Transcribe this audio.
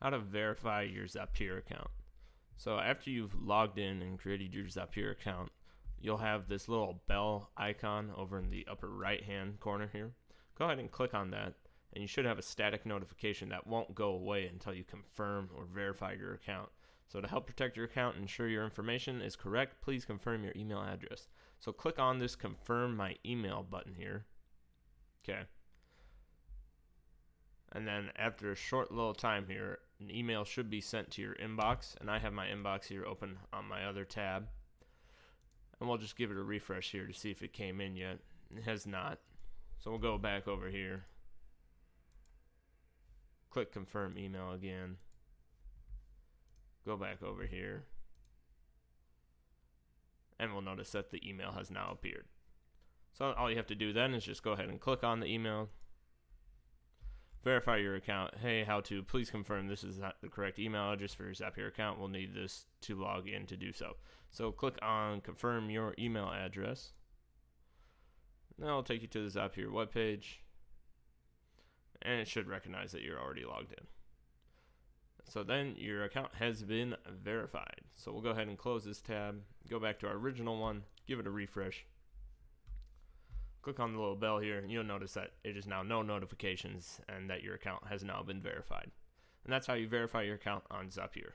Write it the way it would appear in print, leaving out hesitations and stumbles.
how to verify your Zapier account. So after you've logged in and created your Zapier account, you'll have this little bell icon over in the upper right hand corner here. Go ahead and click on that, and you should have a static notification that won't go away until you confirm or verify your account. So to help protect your account and ensure your information is correct, please confirm your email address. So click on this confirm my email button here. Okay. And then after a short little time here, an email should be sent to your inbox, and I have my inbox here open on my other tab. And we'll just give it a refresh here to see if it came in yet. It has not. So we'll go back over here. Click confirm email again. Go back over here. And we'll notice that the email has now appeared. So all you have to do then is just go ahead and click on the email. Verify your account. Hey, how to, please confirm this is not the correct email address for your Zapier account. We'll need this to log in to do so. So click on confirm your email address. Now it'll take you to the Zapier webpage. And it should recognize that you're already logged in. So then your account has been verified. So we'll go ahead and close this tab. Go back to our original one. Give it a refresh. Click on the little bell here, and you'll notice that it is now no notifications and that your account has now been verified. And that's how you verify your account on Zapier.